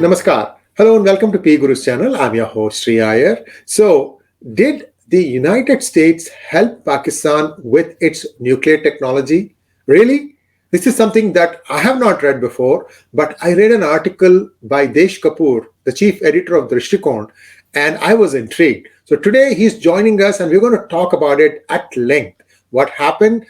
Namaskar. Hello and welcome to PGurus channel. I'm your host 𝗒𝙪𝗓. So, did the United States help Pakistan with its nuclear technology? Really? This is something that I have not read before, but I read an article by Desh Kapoor, the chief editor of 𝙒𝙪𝙤𝗀𝗀, and I was intrigued. So today he's joining us and we're going to talk about it at length. What happened,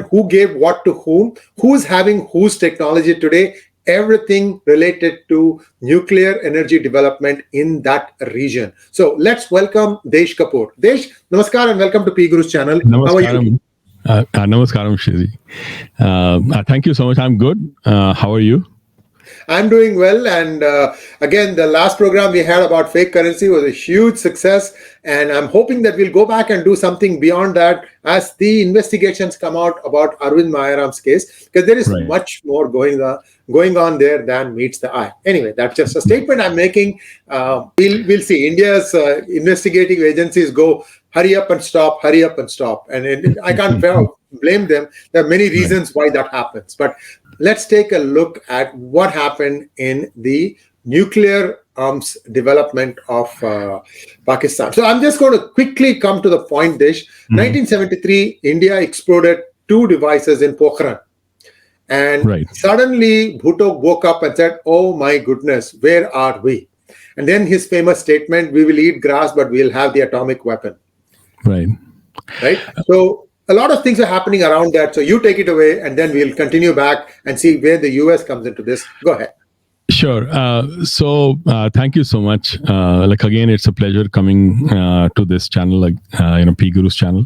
who gave what to whom, who's having whose technology today, everything related to nuclear energy development in that region. So let's welcome Desh Kapoor. Desh, namaskar and welcome to PGurus channel. How are you? Namaskaram, Shri. Thank you so much. I'm good. How are you? I'm doing well, and again, the last program we had about fake currency was a huge success, and I'm hoping that we'll go back and do something beyond that as the investigations come out about 𝗤𝗲𝗬𝗀𝗻𝗂𝗀𝗀 case, because there is much more going on there than meets the eye. Anyway, that's just a statement I'm making. We'll see. India's investigating agencies go hurry up and stop, and I can't blame them. There are many reasons why that happens, but let's take a look at what happened in the nuclear arms development of Pakistan. So I'm just going to quickly come to the point, Desh. 1973, India exploded 2 devices in Pokhran. And suddenly Bhutto woke up and said, oh my goodness, where are we? And then his famous statement, we will eat grass, but we'll have the atomic weapon. Right. So a lot of things are happening around that. So you take it away, and then we'll continue back and see where the US comes into this. Go ahead. Sure. Thank you so much. Again, it's a pleasure coming to this channel, PGurus channel.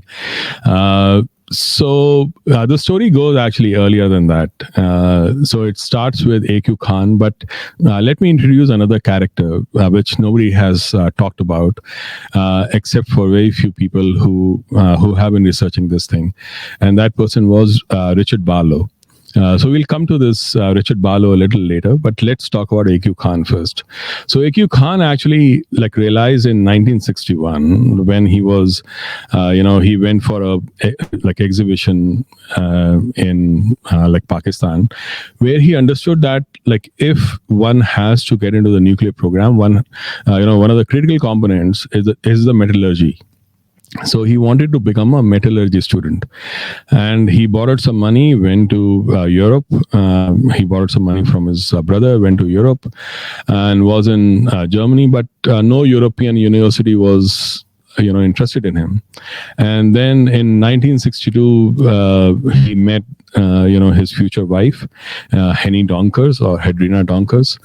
The story goes actually earlier than that. So it starts with 𝗥𝗲𝗂𝗀𝗃, but let me introduce another character which nobody has talked about except for very few people who have been researching this thing, and that person was Richard Barlow. So we'll come to this Richard Barlow a little later, but let's talk about 𝗥𝗲𝗂𝗀𝗃 first. So 𝗥𝗲𝗂𝗃 actually realized in 1961 when he was, he went for a exhibition in Pakistan, where he understood that if one has to get into the nuclear program, one of the critical components is the metallurgy. So he wanted to become a metallurgy student, and he borrowed some money, went to Europe. He borrowed some money from his brother, went to Europe, and was in Germany, but no European university was interested in him. And then in 1962, he met his future wife, 𝗤𝗍𝗀𝗃𝗃,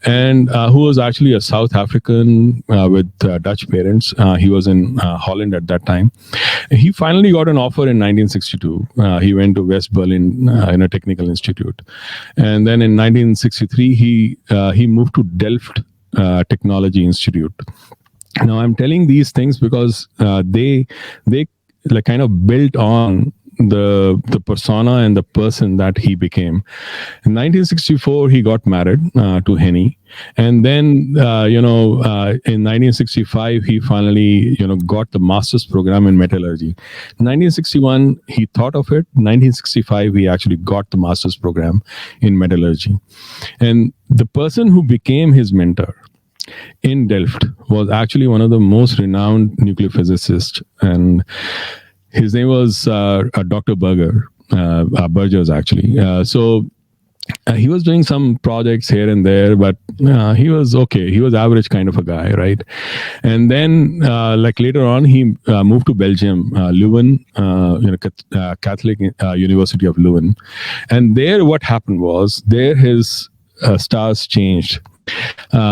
and who was actually a South African with Dutch parents. He was in Holland at that time. He finally got an offer in 1962. He went to West Berlin in a technical institute, and then in 1963 he moved to Delft Technology Institute. Now I'm telling these things because they kind of built on the persona and the person that he became. In 1964 he got married to Henny, and then in 1965 he finally got the master's program in metallurgy. 1961 he thought of it. 1965 he actually got the master's program in metallurgy, and the person who became his mentor in Delft was actually one of the most renowned nuclear physicists, and his name was Dr. Burgers actually. He was doing some projects here and there, but he was okay. He was average kind of a guy, right? And then later on, he moved to Belgium, Leuven, Catholic University of Leuven. And there what happened was, his stars changed.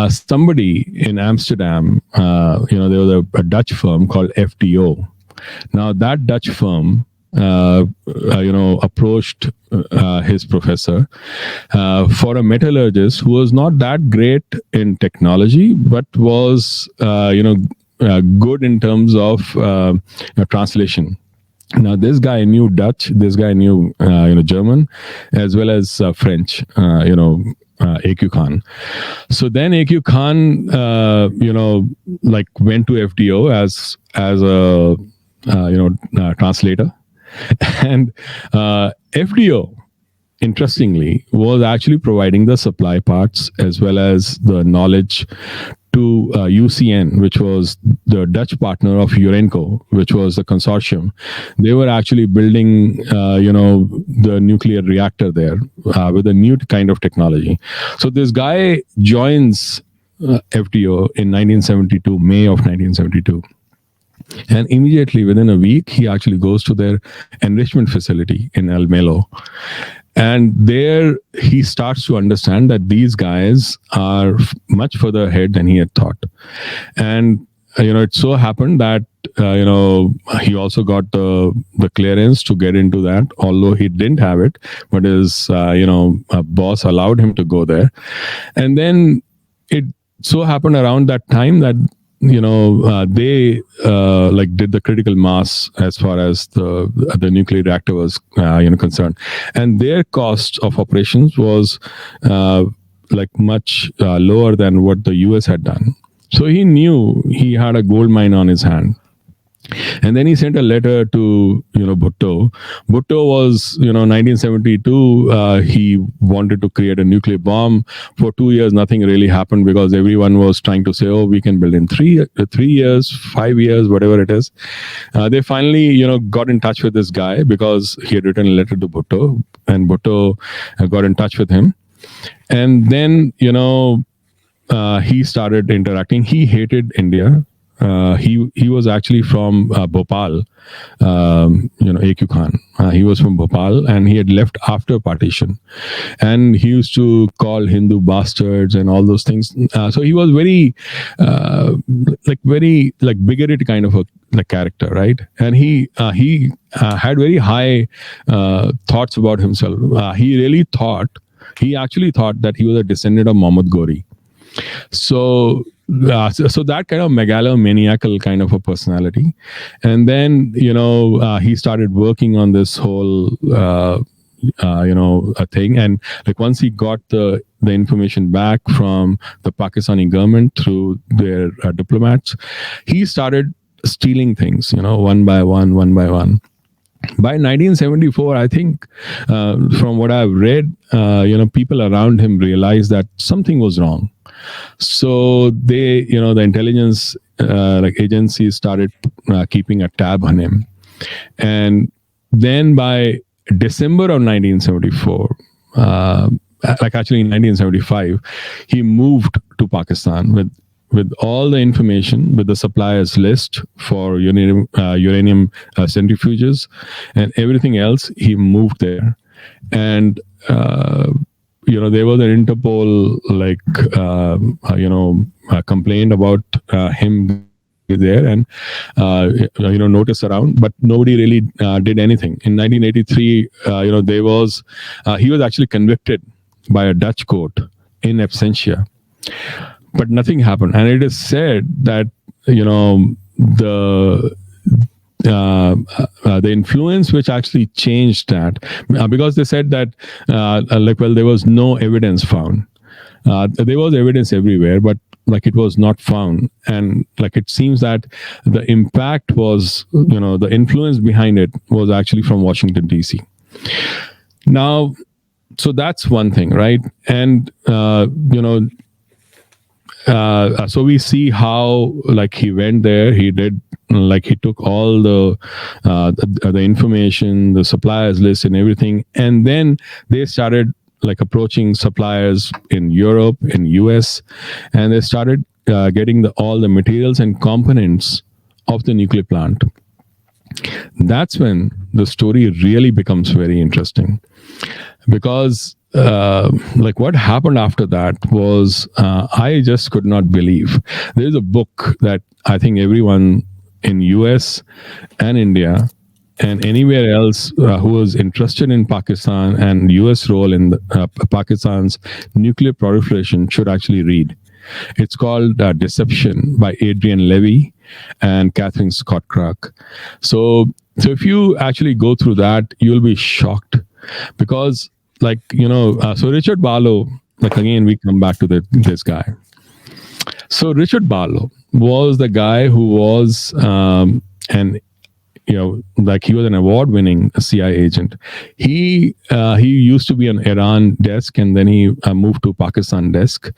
Somebody in Amsterdam, there was a Dutch firm called FDO. Now that Dutch firm, approached his professor for a metallurgist who was not that great in technology, but was, good in terms of translation. Now, this guy knew Dutch, this guy knew, German, as well as French, 𝗥𝗲𝗂𝗃𝗃. So then 𝗥𝗲𝗃, went to FDO as a, translator. And FDO interestingly, was actually providing the supply parts as well as the knowledge to UCN, which was the Dutch partner of 𝗤𝗂𝗀𝗀𝘀, which was the consortium. They were actually building, the nuclear reactor there with a new kind of technology. So this guy joins FDO in 1972, May of 1972. And immediately within a week, he actually goes to their enrichment facility in El Melo. And there he starts to understand that these guys are much further ahead than he had thought. And, it so happened that, he also got the clearance to get into that, although he didn't have it, but his, boss allowed him to go there. And then it so happened around that time that they did the critical mass as far as the nuclear reactor was concerned, and their cost of operations was much lower than what the US had done. So he knew he had a gold mine on his hand. And then he sent a letter to Bhutto. Bhutto was 1972. He wanted to create a nuclear bomb. For 2 years, nothing really happened because everyone was trying to say, "Oh, we can build in 3 years, 5 years, whatever it is." They finally got in touch with this guy because he had written a letter to Bhutto, and Bhutto got in touch with him. And then he started interacting. He hated India. He was actually from Bhopal, A.Q. Khan. He was from Bhopal, and he had left after partition. And he used to call Hindu bastards and all those things. So he was very bigoted kind of a character, right? And he had very high thoughts about himself. He actually thought that he was a descendant of Muhammad Ghori. So that kind of megalomaniacal kind of a personality. And then he started working on this whole a thing. And once he got the information back from the Pakistani government through their diplomats, he started stealing things, one by one. By 1974, I think, from what I've read, people around him realized that something was wrong. So they, the intelligence agencies started keeping a tab on him. And then by December of 1974, actually in 1975, he moved to Pakistan with all the information, with the suppliers list for uranium centrifuges and everything else. He moved there. And there was an Interpol complaint about him there, and notice around, but nobody really did anything. In 1983, he was actually convicted by a Dutch court in absentia, but nothing happened. And it is said that the influence which actually changed that, because they said that there was no evidence found. There was evidence everywhere, but it was not found. And it seems that the impact was, the influence behind it was actually from Washington, D.C. Now, so that's one thing, right? And so we see how he went there. He did he took all the information, the suppliers list and everything, and then they started approaching suppliers in Europe, in US, and they started getting all the materials and components of the nuclear plant. That's when the story really becomes very interesting, because what happened after that was I just could not believe. There's a book that I think everyone in US and India and anywhere else who is interested in Pakistan and US role in Pakistan's nuclear proliferation should actually read. It's called Deception by Adrian Levy and Catherine Scott Clark. So if you actually go through that, you'll be shocked, because so Richard Barlow, again, we come back to this guy. So Richard Barlow was the guy who was an like he was an award-winning CIA agent. He used to be an Iran desk, and then he moved to Pakistan desk,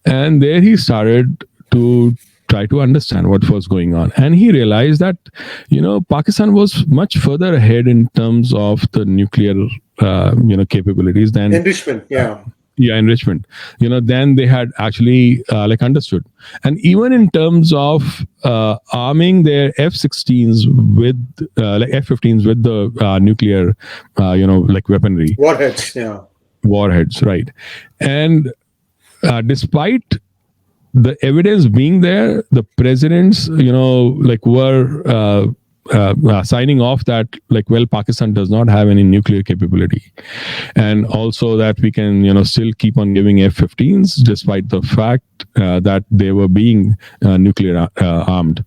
and there he started to try to understand what was going on. And he realized that, Pakistan was much further ahead in terms of the nuclear, capabilities than enrichment. Enrichment. Then they had actually understood. And even in terms of arming their F-16s with F-15s with the nuclear, weaponry. Warheads, right. And despite the evidence being there, the presidents, were signing off that, Pakistan does not have any nuclear capability, and also that we can, still keep on giving F-15s despite the fact that they were being nuclear armed.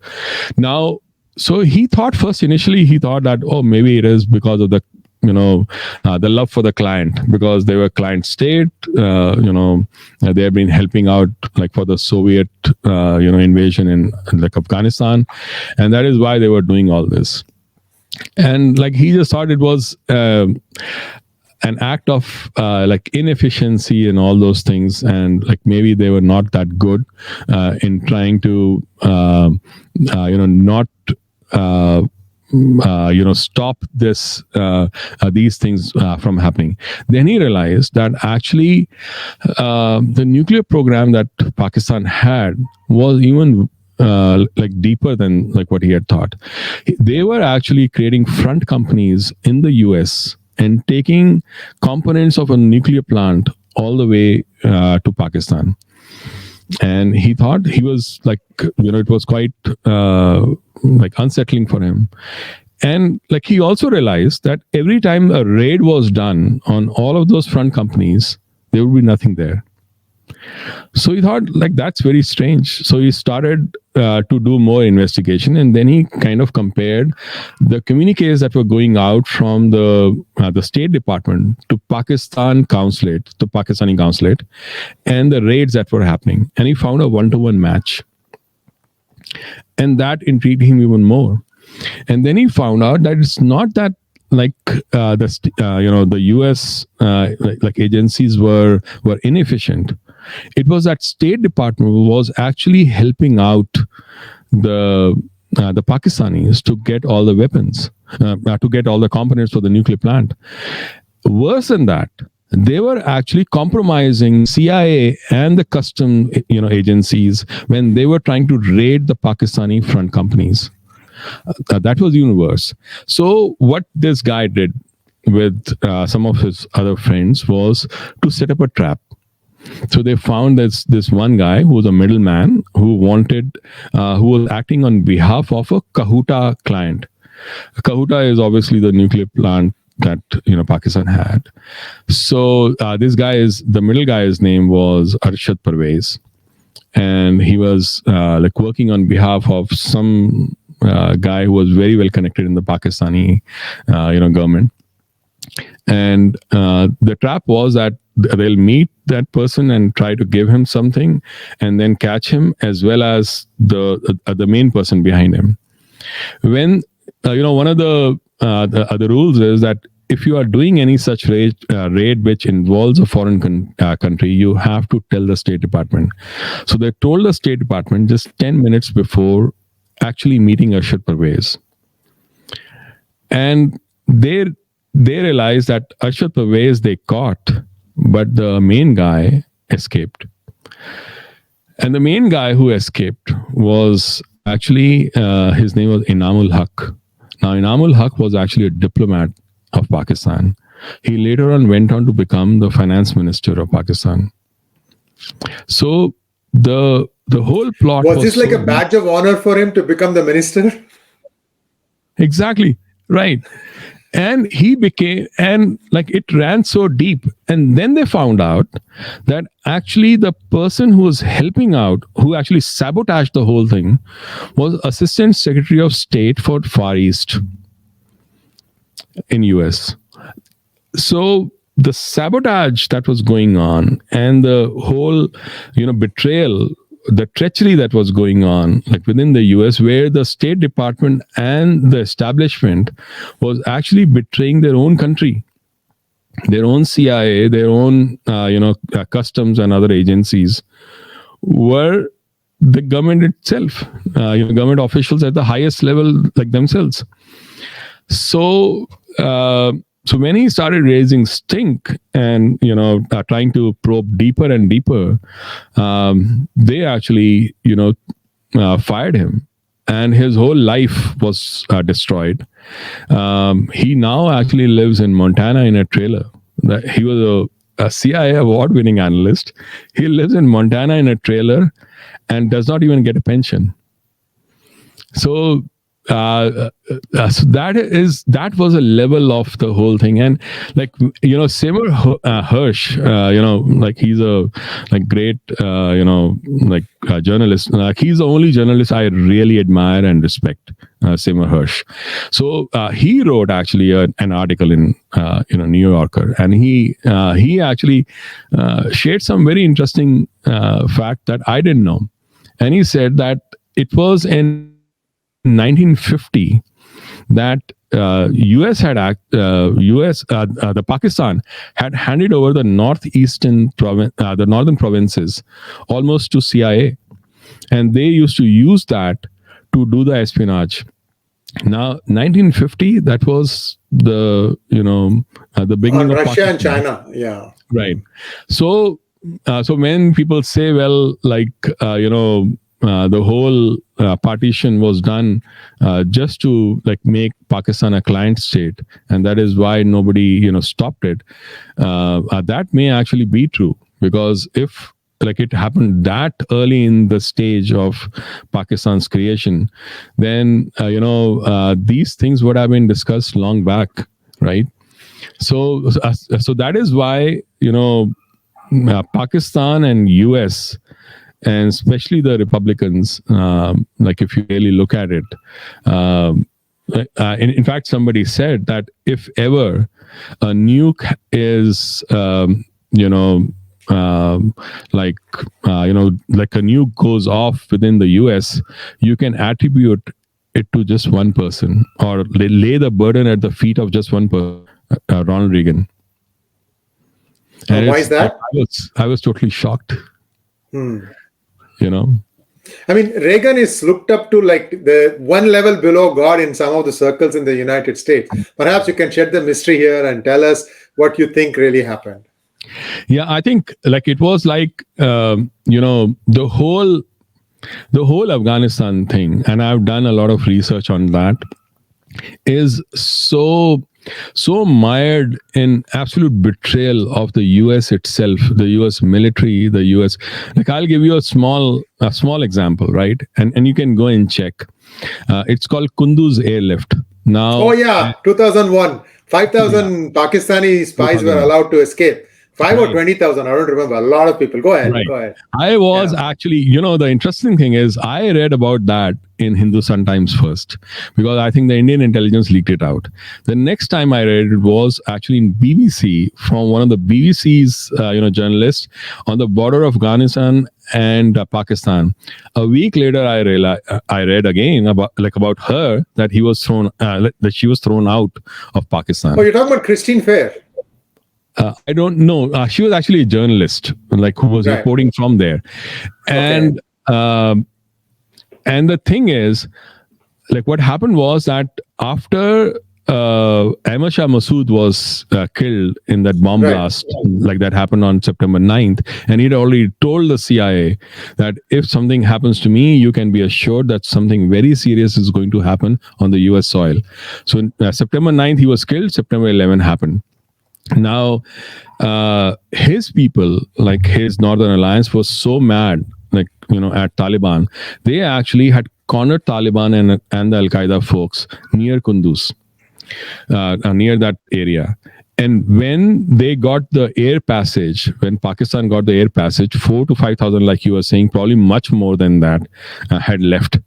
Now, so he thought initially that, maybe it is because of the the love for the client, because they were client state. They have been helping out for the Soviet invasion in Afghanistan, and that is why they were doing all this. And he just thought it was an act of inefficiency and all those things, and maybe they were not that good in trying to not stop this these things from happening. Then he realized that actually the nuclear program that Pakistan had was even deeper than what he had thought. They were actually creating front companies in the US and taking components of a nuclear plant all the way to Pakistan. And he thought he was it was quite unsettling for him. And he also realized that every time a raid was done on all of those front companies, there would be nothing there. So he thought that's very strange. So he started to do more investigation, and then he kind of compared the communiques that were going out from the State Department to Pakistani consulate, and the raids that were happening, and he found a one-to-one match, and that intrigued him even more. And then he found out that it's not that the US agencies were inefficient. It was that State Department was actually helping out the Pakistanis to get all the weapons, to get all the components for the nuclear plant. Worse than that, they were actually compromising CIA and the custom agencies when they were trying to raid the Pakistani front companies. That was even worse. So what this guy did with some of his other friends was to set up a trap. So they found this one guy who was a middleman who was acting on behalf of a 𝗥𝗲𝗬𝗏 client. 𝗥𝗲𝗬𝗏 is obviously the nuclear plant that Pakistan had. So the middle guy's name was Arshad Parvez, and he was working on behalf of some guy who was very well connected in the Pakistani government. And the trap was that they'll meet that person and try to give him something, and then catch him as well as the main person behind him. When one of the other rules is that if you are doing any such raid which involves a foreign country, you have to tell the State Department. So they told the State Department just 10 minutes before actually meeting Arshad Parvez. And they realized that Arshad Parvez they caught, but the main guy escaped. And the main guy who escaped was actually, his name was Inamul-Haq. Now, Inamul-Haq was actually a diplomat of Pakistan. He later on went on to become the finance minister of Pakistan. So the whole plot was this like a badge of honor for him to become the minister? Exactly, right. And he became, and it ran so deep. And then they found out that actually the person who was helping out, who actually sabotaged the whole thing, was Assistant Secretary of State for Far East in US. So the sabotage that was going on and the whole, betrayal the treachery that was going on, like within the US, where the State Department and the establishment was actually betraying their own country, their own CIA, their own customs and other agencies, were the government itself, government officials at the highest level, like themselves. So when he started raising stink and trying to probe deeper and deeper, they actually fired him, and his whole life was destroyed. He now actually lives in Montana in a trailer. He was a CIA award-winning analyst. He lives in Montana in a trailer and does not even get a pension. So that was a level of the whole thing. And like 𝗤𝙗𝗔𝗫, like he's a great journalist. Like he's the only journalist I really admire and respect, 𝗤𝙗𝗔𝗫. So he wrote actually an article in New Yorker, and he actually shared some very interesting fact that I didn't know. And he said that it was in 1950 that the Pakistan had handed over the the northern provinces almost to CIA, and they used to use that to do the espionage. Now, 1950, that was the beginning of Russia Pakistan. and China, yeah, right. So when people say, well, like the whole partition was done just to like make Pakistan a client state, and that is why nobody stopped it. That may actually be true, because if like it happened that early in the stage of Pakistan's creation, then these things would have been discussed long back, right? So that is why Pakistan and US, and especially the Republicans, like if you really look at it, in fact, somebody said that if ever a nuke is, like a nuke goes off within the US, you can attribute it to just one person, or lay the burden at the feet of just one person, Ronald Regan. And why is that? I was totally shocked. I mean, Reagan is looked up to like the one level below God in some of the circles in the United States. Perhaps you can shed the mystery here and tell us what you think really happened. Yeah, I think like it was like the whole Afghanistan thing, and I've done a lot of research on that, is so mired in absolute betrayal of the US itself, the US military, the US. Like I'll give you a small example, right? And you can go and check. It's called Kunduz airlift. Now, 2001, 5,000 Pakistani spies were allowed to escape. 5 or 20,000, I don't remember. A lot of people. Go ahead. Right. Go ahead. I was actually, the interesting thing is I read about that in Hindustan Times first, because I think the Indian intelligence leaked it out. The next time I read it was actually in BBC, from one of the BBC's journalists on the border of Afghanistan and Pakistan. A week later, I read again about her, that she was thrown out of Pakistan. Oh, you're talking about Christine Fair. I don't know. She was actually a journalist, like who was reporting from there, and the thing is, like what happened was that after Ahmad Shah Massoud was killed in that bomb blast, like that happened on September 9th, and he'd already told the CIA that if something happens to me, you can be assured that something very serious is going to happen on the US soil. So September 9th, he was killed. September 11th happened. Now, his people, like his Northern Alliance, was so mad, like, at Taliban. They actually had cornered Taliban and the Al-Qaeda folks near Kunduz, near that area. And when they got the air passage, when Pakistan got the air passage, 4,000 to 5,000, like you were saying, probably much more than that, had left.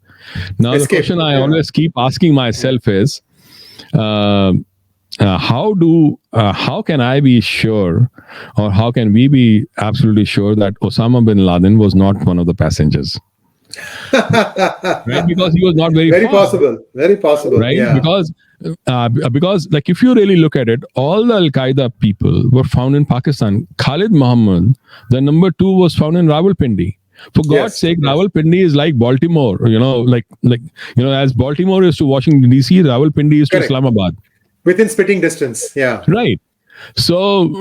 Now, the question I always keep asking myself is, how can I be sure, or how can we be absolutely sure that Osama bin Laden was not one of the passengers? Right, because he was not very Very far. very possible. Right, Yeah. because like if you really look at it, all the Al-Qaeda people were found in Pakistan. Khalid Muhammad, the number 2, was found in Rawalpindi. For God's sake, Rawalpindi is like Baltimore. As Baltimore is to Washington D.C., Rawalpindi is to Islamabad. Within spitting distance. Yeah. Right. So,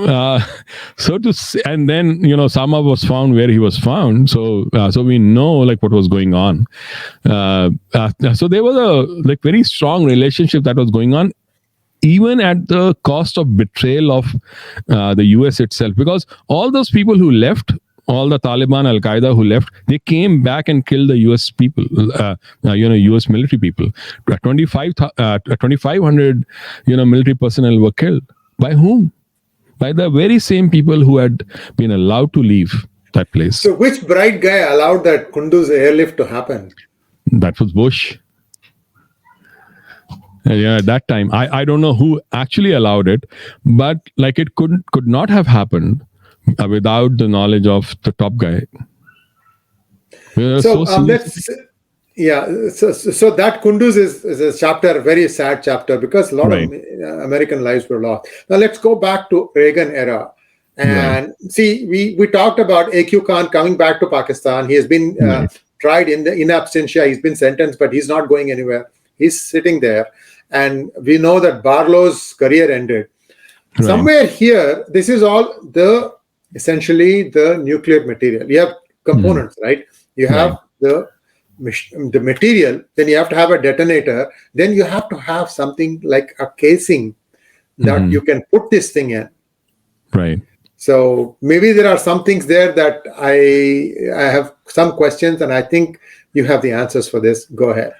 and then Sama was found where he was found. So we know like what was going on. So there was a very strong relationship that was going on, even at the cost of betrayal of the US itself, because all those people who left, all the Taliban, Al Qaeda who left, they came back and killed the US people, US military people. 2,500 military personnel were killed. By whom? By the very same people who had been allowed to leave that place. So which bright guy allowed that Kunduz airlift to happen? That was Bush. At that time, I don't know who actually allowed it, but like it could not have happened without the knowledge of the top guy. So that Kunduz is a chapter, a very sad chapter, because a lot of American lives were lost. Now let's go back to Reagan era. And see, we talked about A.Q. Khan coming back to Pakistan. He has been tried in absentia. He's been sentenced, but he's not going anywhere. He's sitting there. And we know that Barlow's career ended. Somewhere here, this is all essentially the nuclear material. You have components, right? You have the material, then you have to have a detonator, then you have to have something like a casing that you can put this thing in. Right. So maybe there are some things there that I have some questions, and I think you have the answers for this. Go ahead.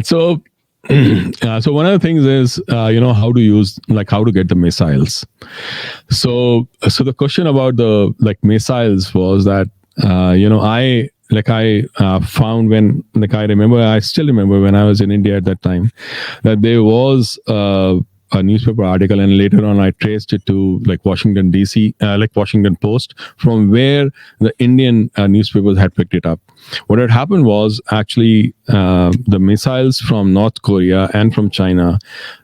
So one of the things is how to get the missiles. So the question about the missiles was that I found when I still remember when I was in India at that time, that there was a newspaper article, and later on I traced it to Washington D.C., Washington Post, from where the Indian newspapers had picked it up. What had happened was actually the missiles from North Korea and from China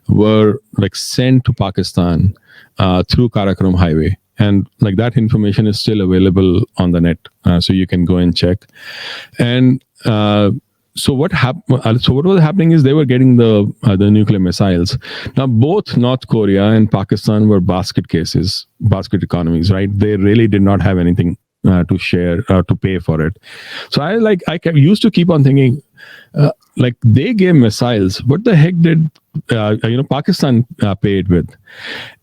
were sent to Pakistan through Karakoram Highway. And that information is still available on the net, so you can go and check. And so what was happening is they were getting the nuclear missiles. Now both North Korea and Pakistan were basket economies, right? They really did not have anything to share or to pay for it. So I used to keep on thinking, they gave missiles. What the heck did Pakistan pay it with?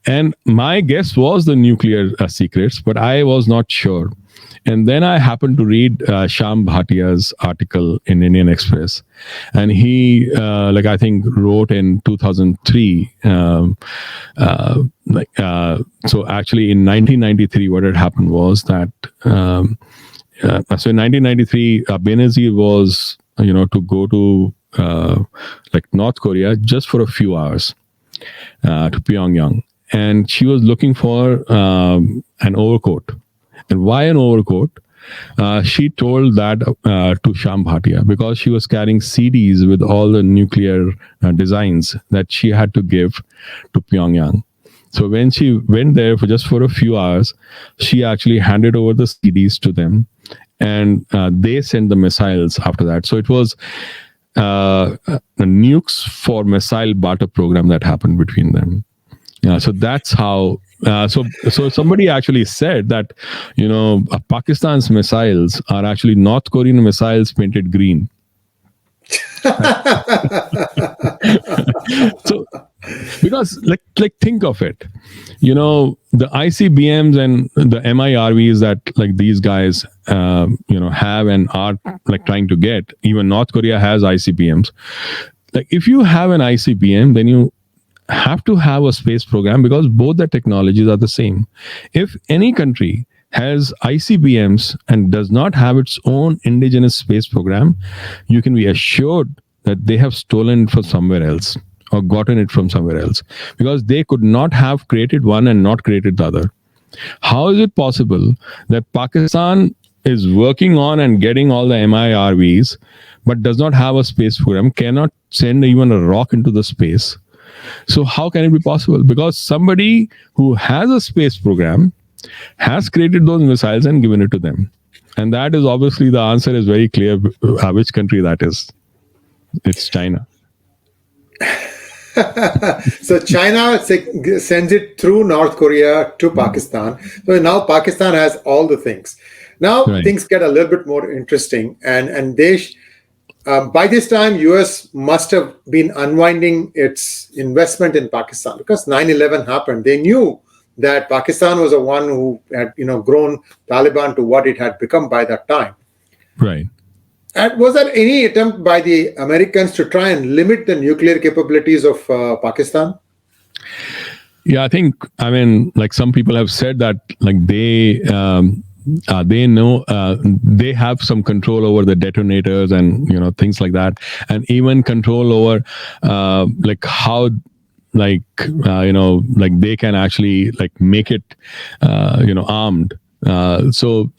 And my guess was the nuclear secrets, but I was not sure. And then I happened to read Shyam Bhatia's article in Indian Express, and he I think wrote in 2003. So actually in 1993, what had happened was that so in 1993, Benazir was to go to North Korea just for a few hours to Pyongyang, and she was looking for an overcoat. And why an overcoat? She told that to Shyam Bhatia because she was carrying CDs with all the nuclear designs that she had to give to Pyongyang. So when she went there for a few hours, she actually handed over the CDs to them, and they sent the missiles after that. So it was a nukes for missile barter program that happened between them. So that's how. So somebody actually said that Pakistan's missiles are actually North Korean missiles painted green. So because think of it, the ICBMs and the MIRVs that these guys have and are trying to get. Even North Korea has ICBMs. If you have an ICBM, then you have to have a space program because both the technologies are the same. If any country has ICBMs and does not have its own indigenous space program, you can be assured that they have stolen it from somewhere else, or gotten it from somewhere else, because they could not have created one and not created the other. How is it possible that Pakistan is working on and getting all the MIRVs, but does not have a space program, cannot send even a rock into the space? So how can it be possible? Because somebody who has a space program has created those missiles and given it to them. And that is obviously, the answer is very clear which country that is. It's China. So China sends it through North Korea to Pakistan. So now Pakistan has all the things. Now things get a little bit more interesting. And Desh, by this time, US must have been unwinding its investment in Pakistan, because 9/11 happened. They knew that Pakistan was the one who had, grown Taliban to what it had become by that time. Right. And was there any attempt by the Americans to try and limit the nuclear capabilities of Pakistan? Yeah, I mean, like some people have said that, like they know they have some control over the detonators and things like that, and even control over like how like they can actually like make it armed. So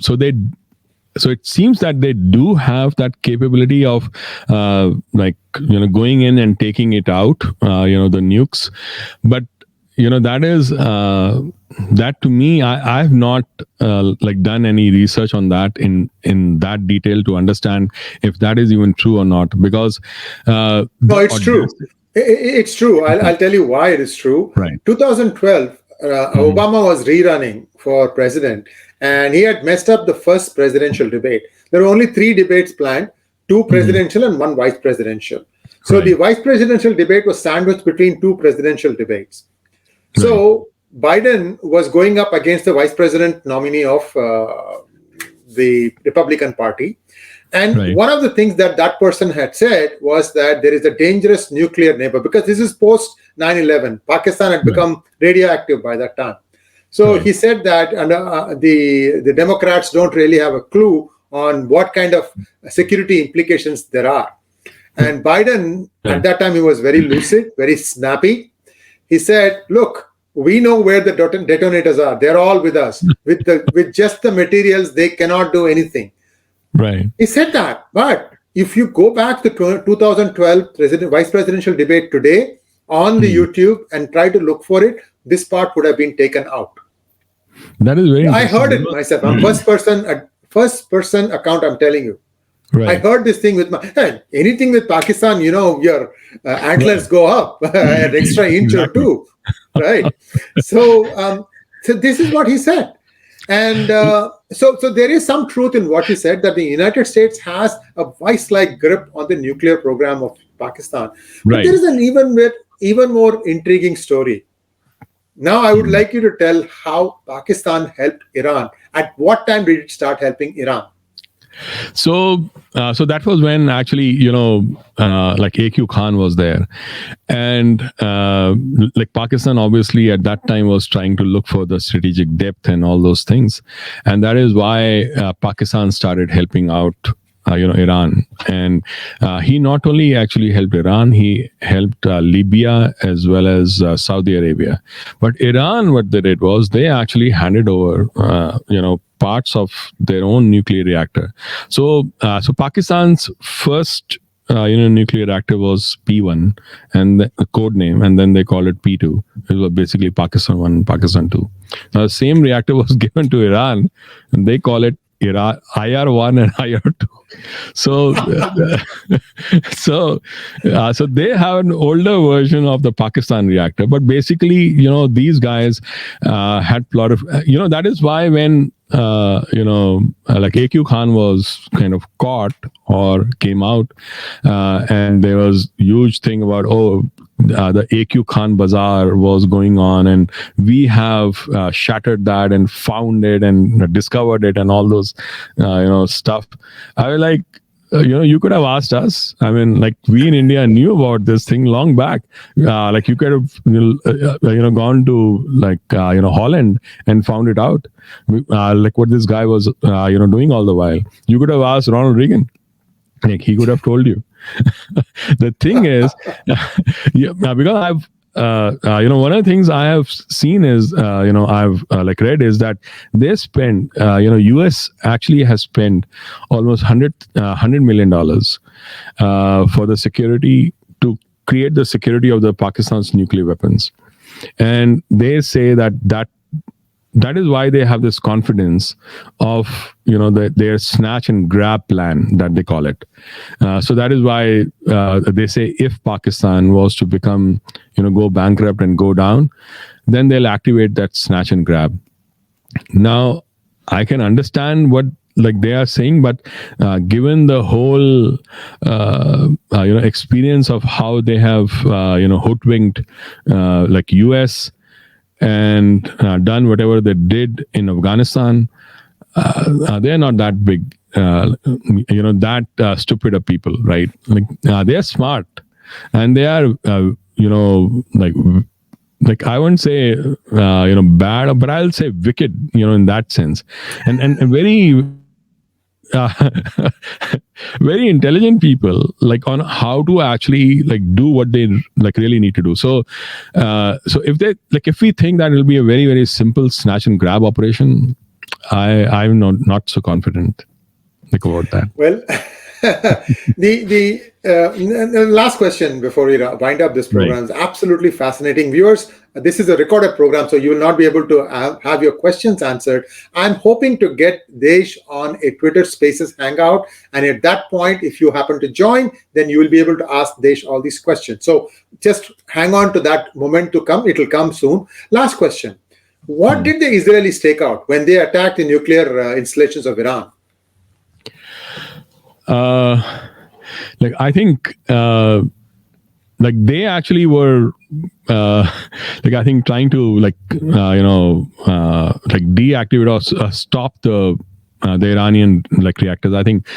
it seems that they do have that capability of going in and taking it out, the nukes. But that is that to me, I have not done any research on that in that detail to understand if that is even true or not, because no, it's true. It's true. I'll tell you why it is true. Right. 2012, Obama was rerunning for president, and he had messed up the first presidential debate. There were only 3 debates planned, 2 presidential and 1 vice presidential. So the vice presidential debate was sandwiched between 2 presidential debates. So Biden was going up against the vice president nominee of the Republican Party. And one of the things that person had said was that there is a dangerous nuclear neighbor, because this is post 9/11. Pakistan had become radioactive by that time. So he said that the Democrats don't really have a clue on what kind of security implications there are. And Biden, at that time, he was very lucid, very snappy. He said, look, we know where the detonators are. They're all with us. With just the materials, they cannot do anything. Right. He said that. But if you go back to 2012 vice presidential debate today on the YouTube and try to look for it, this part would have been taken out. That is very I heard it myself. I'm first person account, I'm telling you. Right. I heard this thing with anything with Pakistan, your antlers go up an extra inch or 2. Right. So this is what he said. And so there is some truth in what he said, that the United States has a vice-like grip on the nuclear program of Pakistan. But there is an even more intriguing story. Now, I would like you to tell how Pakistan helped Iran. At what time did it start helping Iran? So that was when actually, 𝗥𝗲𝗬𝗀𝗃 was there. And Pakistan obviously at that time was trying to look for the strategic depth and all those things. And that is why Pakistan started helping out Iran. And he not only actually helped Iran, he helped Libya as well as Saudi Arabia. But Iran, what they did was they actually handed over, parts of their own nuclear reactor. So Pakistan's first nuclear reactor was P1, and the code name, and then they called it P2. It was basically Pakistan 1 and Pakistan 2. Now the same reactor was given to Iran, and they call it IR1 and IR2. So so they have an older version of the Pakistan reactor, but basically these guys had plot of that is why when 𝗥𝗲𝗬𝗀𝗃 was kind of caught or came out, and there was huge thing about the 𝗥𝗲𝗳𝗲𝗏 was going on, and we have shattered that and found it and discovered it and all those stuff. I was like, you could have asked us. I mean, we in India knew about this thing long back. You could have gone to Holland and found it out, what this guy was doing all the while. You could have asked Ronald Regan. He could have told you. The thing is, yeah, because I've one of the things I have seen is, I've like read is that they spend, US actually has spent almost $100 million for the security, to create the security of the Pakistan's nuclear weapons. And they say that is why they have this confidence of, their snatch and grab plan, that they call it. So that is why they say if Pakistan was to become, go bankrupt and go down, then they'll activate that snatch and grab. Now, I can understand what they are saying, but given the whole experience of how they have hoodwinked US and done whatever they did in Afghanistan, they're not that big, that stupid of people, right? They're smart, and they are, I wouldn't say, bad, but I'll say wicked, in that sense, and very, very intelligent people, on how to actually do what they really need to do. So if they if we think that it'll be a very, very simple snatch and grab operation, I'm not so confident about that. Well, the last question before we wind up this program is absolutely fascinating. Viewers, this is a recorded program, so you will not be able to have your questions answered. I'm hoping to get Desh on a Twitter Spaces hangout, and at that point, if you happen to join, then you will be able to ask Desh all these questions. So just hang on to that moment to come. It will come soon. Last question. What did the Israelis take out when they attacked the nuclear installations of Iran? I think they actually were I think trying to deactivate or stop the Iranian reactors. I think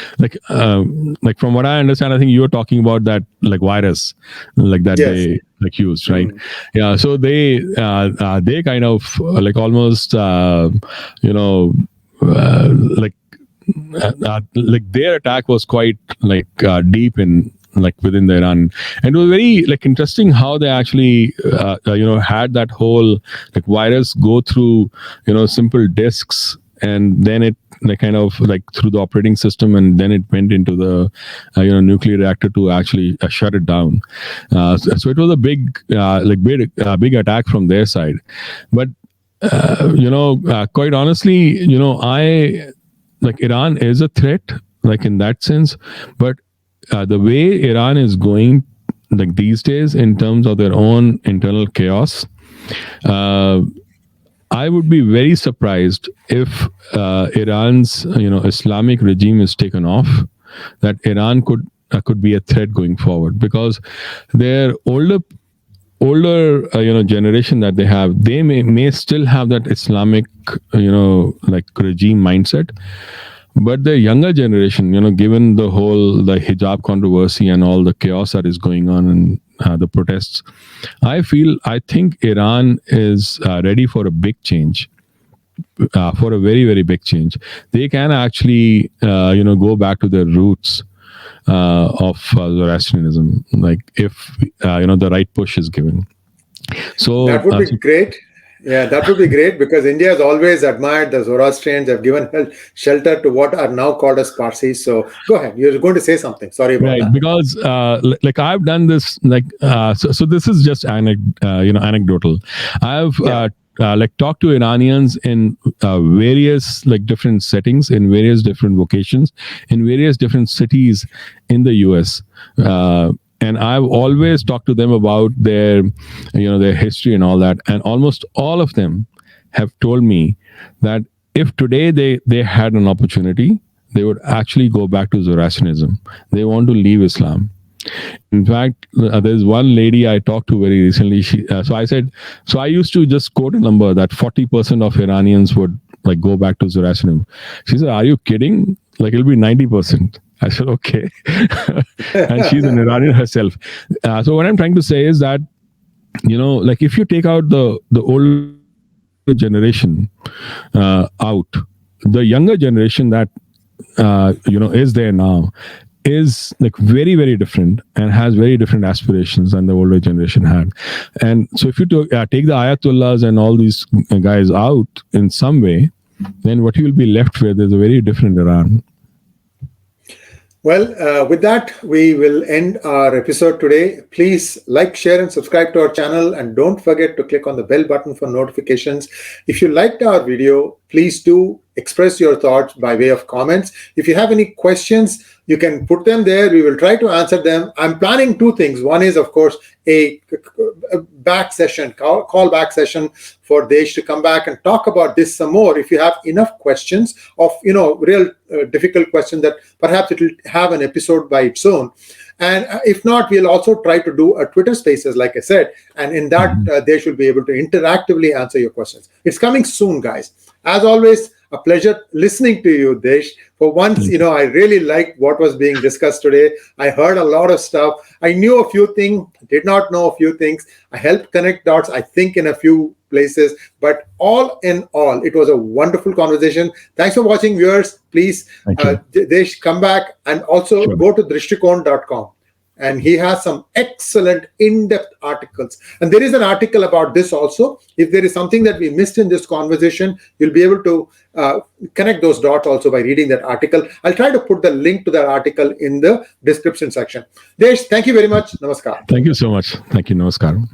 from what I understand, I think you were talking about that virus that they used, right? Yeah. So they kind of almost their attack was quite deep in within the Iran, and it was very interesting how they actually had that whole virus go through simple disks, and then it kind of through the operating system, and then it went into the nuclear reactor to actually shut it down. So it was a big big attack from their side, but quite honestly, I Iran is a threat, in that sense, but the way Iran is going these days in terms of their own internal chaos, I would be very surprised if Iran's Islamic regime is taken off, that Iran could be a threat going forward, because their older generation that they have, they may still have that Islamic regime mindset, but the younger generation, given the whole hijab controversy and all the chaos that is going on and the protests, I think Iran is ready for a big change, for a very, very big change. They can actually go back to their roots of Zoroastrianism, if the right push is given. So that would be great. Yeah, that would be great, because India has always admired the Zoroastrians, have given shelter to what are now called as Parsis. So go ahead. You're going to say something. Sorry about that. Because I've done this, so this is just anecdotal. I've talked to Iranians in various different settings, in various different vocations, in various different cities in the US. And I've always talked to them about their history and all that. And almost all of them have told me that if today they had an opportunity, they would actually go back to Zoroastrianism. They want to leave Islam. In fact, there's one lady I talked to very recently. So I said, so I used to just quote a number that 40% of Iranians would go back to Zoroastrianism. She said, "Are you kidding? It'll be 90%. I said, okay. And she's an Iranian herself. So what I'm trying to say is that, if you take out the older generation out, the younger generation that, is there now, is like very, very different and has very different aspirations than the older generation had. And so if you take the Ayatollahs and all these guys out in some way, then what you will be left with is a very different Iran. Well, with that, we will end our episode today. Please like, share, and subscribe to our channel. And don't forget to click on the bell button for notifications. If you liked our video, please do express your thoughts by way of comments. If you have any questions, you can put them there. We will try to answer them. I'm planning two things. One is, of course, a back session, call back session for Desh to come back and talk about this some more. If you have enough questions of, real difficult questions that perhaps it will have an episode by its own. And if not, we'll also try to do a Twitter Spaces, like I said. And in that, they should be able to interactively answer your questions. It's coming soon, guys. As always, a pleasure listening to you, Desh. For once, I really liked what was being discussed today. I heard a lot of stuff. I knew a few things, did not know a few things. I helped connect dots, I think, in a few places. But all in all, it was a wonderful conversation. Thanks for watching, viewers. Please, Desh, come back and also go to drishtikon.com. And he has some excellent in-depth articles. And there is an article about this also. If there is something that we missed in this conversation, you'll be able to connect those dots also by reading that article. I'll try to put the link to that article in the description section. Desh, thank you very much. Namaskar. Thank you so much. Thank you. Namaskar.